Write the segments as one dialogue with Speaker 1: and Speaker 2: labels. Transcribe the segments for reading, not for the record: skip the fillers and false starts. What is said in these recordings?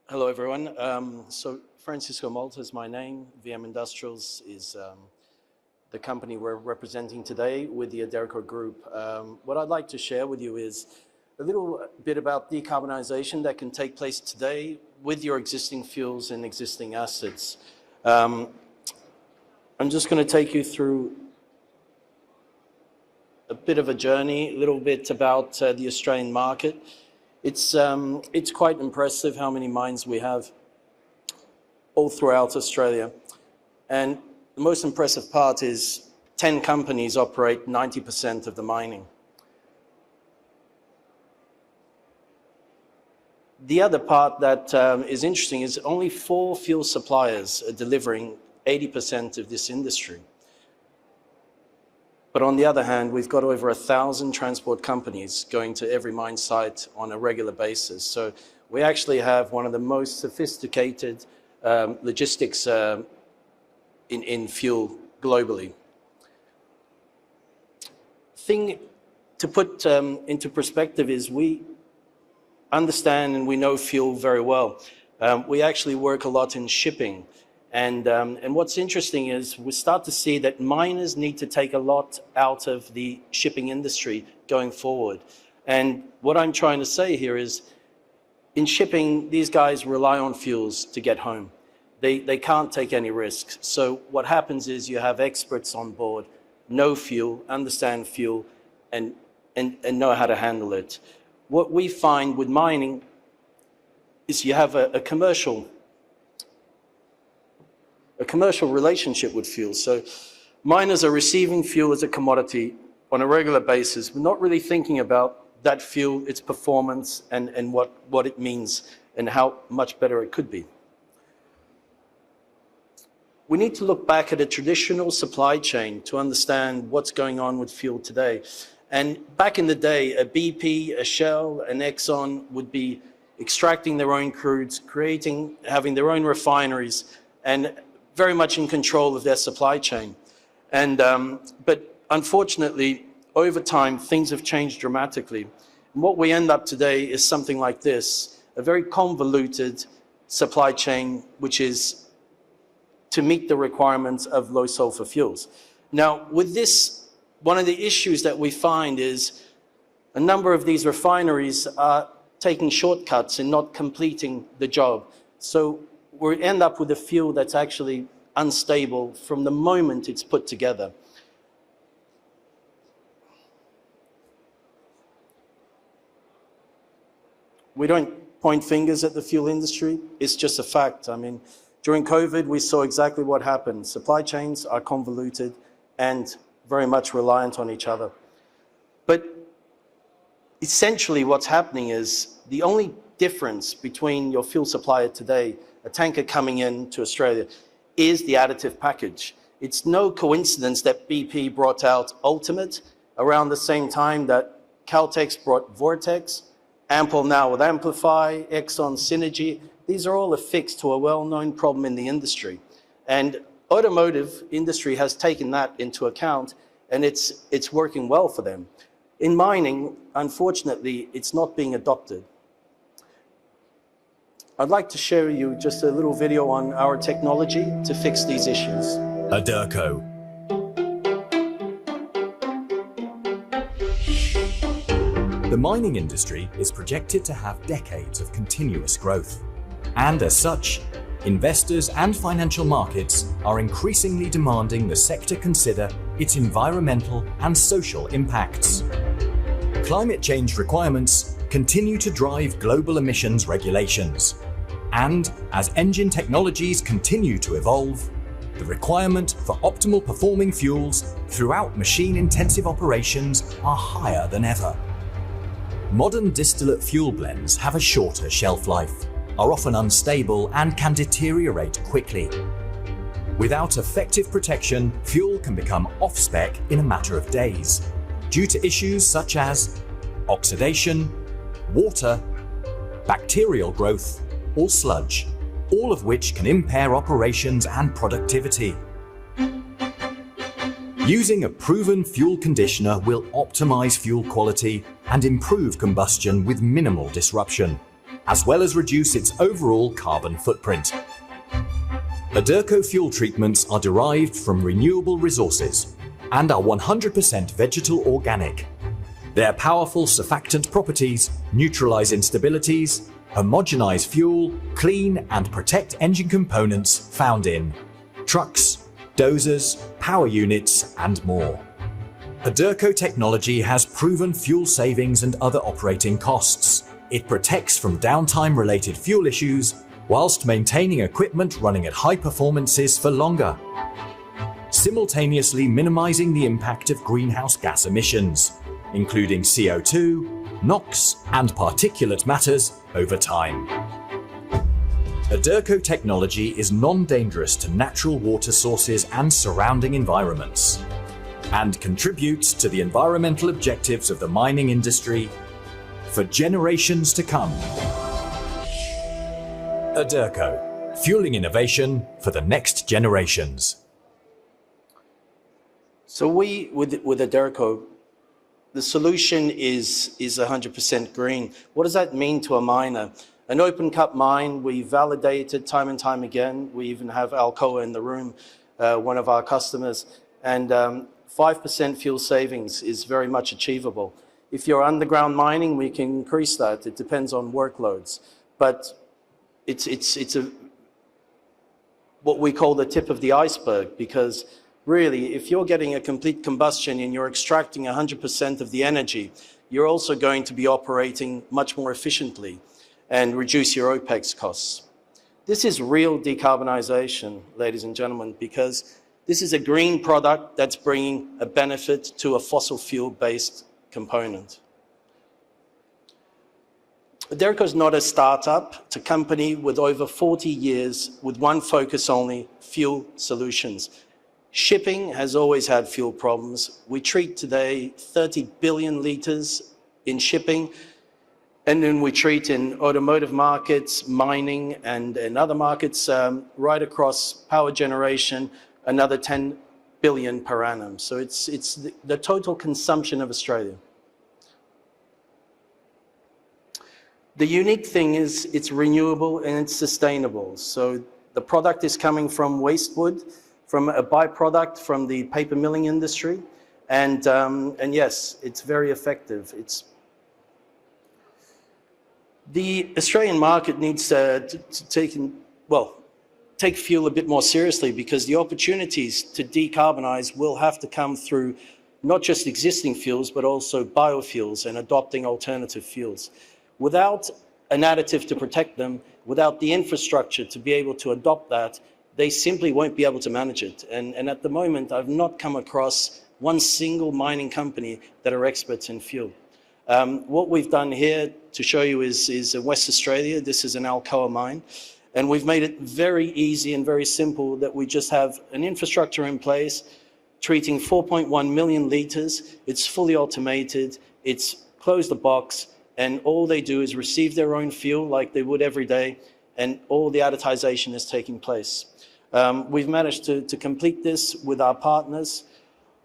Speaker 1: Hello, everyone. Francisco Malta is my name. VM Industrials is the company we're representing today with the Aderco Group. What I'd like to share with you is a little bit about decarbonization that can take place today with your existing fuels and existing assets. I'm just going to take you through a bit of a journey, a little bit about the Australian market. It's quite impressive how many mines we have all throughout Australia. And the most impressive part is 10 companies operate 90% of the mining. The other part that is interesting is only 4 fuel suppliers are delivering 80% of this industry. But on the other hand, we've got over 1,000 transport companies going to every mine site on a regular basis. So we actually have one of the most sophisticated logistics in fuel globally. Thing to put into perspective is we understand and we know fuel very well. We actually work a lot in shipping. And what's interesting is we start to see that miners need to take a lot out of the shipping industry going forward. And what I'm trying to say here is, in shipping, these guys rely on fuels to get home. They can't take any risks. So what happens is you have experts on board, know fuel, understand fuel, and know how to handle it. What we find with mining is you have a commercial relationship with fuel. So miners are receiving fuel as a commodity on a regular basis. We're not really thinking about that fuel, its performance, and what it means and how much better it could be. We need to look back at a traditional supply chain to understand what's going on with fuel today. And back in the day, a BP, a Shell, an Exxon would be extracting their own crudes, having their own refineries, and very much in control of their supply chain. And, but unfortunately, over time, things have changed dramatically. And what we end up today is something like this, a very convoluted supply chain, which is to meet the requirements of low sulfur fuels. Now, with this, one of the issues that we find is a number of these refineries are taking shortcuts and not completing the job. So we end up with a fuel that's actually unstable from the moment it's put together. We don't point fingers at the fuel industry. It's just a fact. I mean, during COVID, we saw exactly what happened. Supply chains are convoluted and very much reliant on each other. But essentially what's happening is the only difference between your fuel supplier today, a tanker coming in to Australia, is the additive package. It's no coincidence that BP brought out Ultimate around the same time that Caltex brought Vortex, Ampol now with Amplify, Exxon Synergy. These are all a fix to a well-known problem in the industry. And automotive industry has taken that into account, and it's working well for them. In mining, unfortunately, it's not being adopted. I'd like to share with you just a little video on our technology to fix these issues.
Speaker 2: Aderco. The mining industry is projected to have decades of continuous growth. And as such, investors and financial markets are increasingly demanding the sector consider its environmental and social impacts. Climate change requirements continue to drive global emissions regulations. And as engine technologies continue to evolve, the requirement for optimal performing fuels throughout machine-intensive operations are higher than ever. Modern distillate fuel blends have a shorter shelf life, are often unstable and can deteriorate quickly. Without effective protection, fuel can become off-spec in a matter of days, due to issues such as oxidation, water, bacterial growth, or sludge, all of which can impair operations and productivity. Using a proven fuel conditioner will optimize fuel quality and improve combustion with minimal disruption. as well as reduce its overall carbon footprint. Aderco fuel treatments are derived from renewable resources and are 100% vegetal organic. Their powerful surfactant properties neutralize instabilities, homogenize fuel, clean and protect engine components found in trucks, dozers, power units, and more. Aderco technology has proven fuel savings and other operating costs. It protects from downtime-related fuel issues whilst maintaining equipment running at high performances for longer, simultaneously minimizing the impact of greenhouse gas emissions, including CO2, NOx, and particulate matters over time. Aderco technology is non-dangerous to natural water sources and surrounding environments, and contributes to the environmental objectives of the mining industry for generations to come. Aderco, fueling innovation for the next generations.
Speaker 1: So with Aderco, the solution is 100% green. What does that mean to a miner? An open cut mine, we validated time and time again. We even have Alcoa in the room, one of our customers, and 5% fuel savings is very much achievable. If you're underground mining, we can increase that. It depends on workloads, but it's what we call the tip of the iceberg, because really, if you're getting a complete combustion and you're extracting 100% of the energy, you're also going to be operating much more efficiently and reduce your OPEX costs. This is real decarbonization, ladies and gentlemen, because this is a green product that's bringing a benefit to a fossil fuel-based component. Aderco is not a startup. It's a company with over 40 years with one focus only, fuel solutions. Shipping has always had fuel problems. We treat today 30 billion liters in shipping, and then we treat in automotive markets, mining, and in other markets right across power generation, another 10 billion per annum. So it's the total consumption of Australia. The unique thing is it's renewable and it's sustainable. So the product is coming from waste wood, from a byproduct from the paper milling industry. And yes, it's very effective. The Australian market needs to take fuel a bit more seriously, because the opportunities to decarbonize will have to come through not just existing fuels, but also biofuels and adopting alternative fuels. Without an additive to protect them, without the infrastructure to be able to adopt that, they simply won't be able to manage it. And at the moment, I've not come across one single mining company that are experts in fuel. What we've done here to show you is in West Australia. This is an Alcoa mine. And we've made it very easy and very simple that we just have an infrastructure in place, treating 4.1 million liters. It's fully automated. It's closed the box. And all they do is receive their own fuel like they would every day. And all the additisation is taking place. We've managed to complete this with our partners,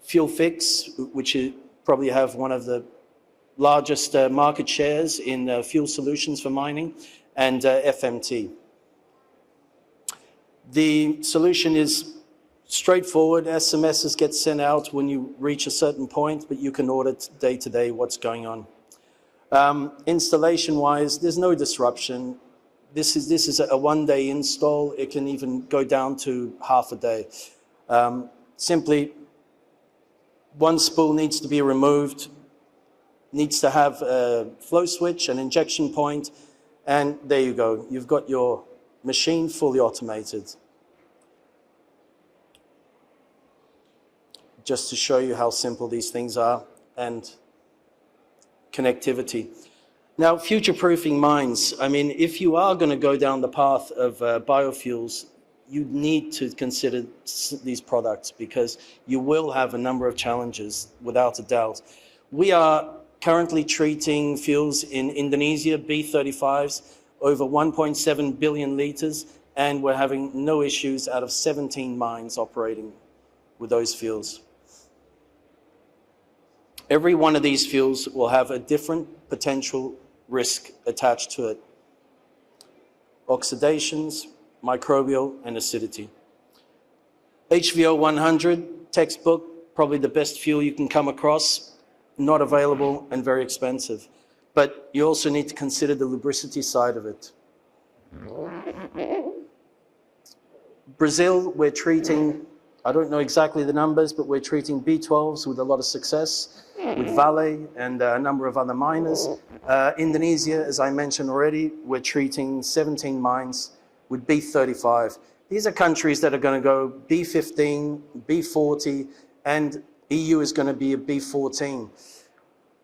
Speaker 1: Fuel Fix, which probably have one of the largest market shares in fuel solutions for mining, and FMT. The solution is straightforward. SMSs get sent out when you reach a certain point, but you can audit day to day what's going on. Installation-wise, there's no disruption. This is a one-day install. It can even go down to half a day. Simply, one spool needs to be removed, needs to have a flow switch, an injection point, and there you go. You've got your machine fully automated. Just to show you how simple these things are, and connectivity. Now, future-proofing mines. I mean, if you are going to go down the path of biofuels, you need to consider these products, because you will have a number of challenges, without a doubt. We are currently treating fuels in Indonesia, B35s, over 1.7 billion liters, and we're having no issues out of 17 mines operating with those fuels. Every one of these fuels will have a different potential risk attached to it. oxidations, microbial, and acidity. HVO 100 textbook, probably the best fuel you can come across, not available and very expensive. But you also need to consider the lubricity side of it. Brazil, we're treating, I don't know exactly the numbers, but we're treating B12s with a lot of success, with Vale and a number of other miners. Indonesia, as I mentioned already, we're treating 17 mines with B35. These are countries that are going to go B15, B40, and EU is going to be a B14.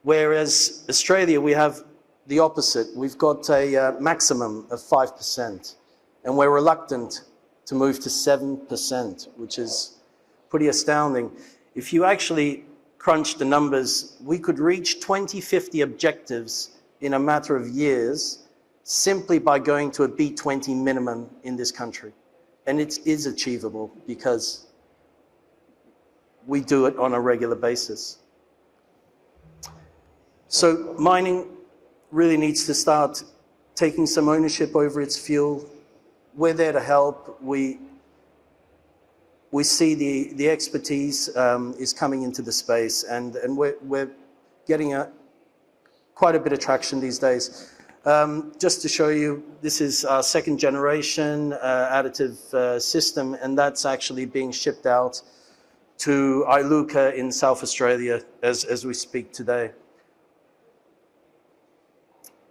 Speaker 1: Whereas Australia, we have the opposite. We've got a maximum of 5%, and we're reluctant to move to 7%, which is pretty astounding. If you actually crunch the numbers, we could reach 2050 objectives in a matter of years simply by going to a B20 minimum in this country. And it is achievable because we do it on a regular basis. So mining really needs to start taking some ownership over its fuel. We're there to help. We see the expertise is coming into the space, and we're getting quite a bit of traction these days. Just to show you, this is our second generation additive system, and that's actually being shipped out to Iluka in South Australia as we speak today.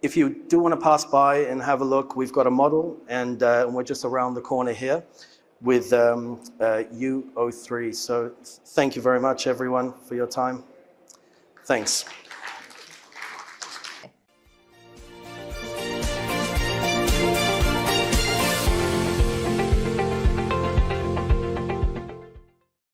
Speaker 1: If you do want to pass by and have a look, we've got a model, and we're just around the corner here with U03. So thank you very much, everyone, for your time. Thanks.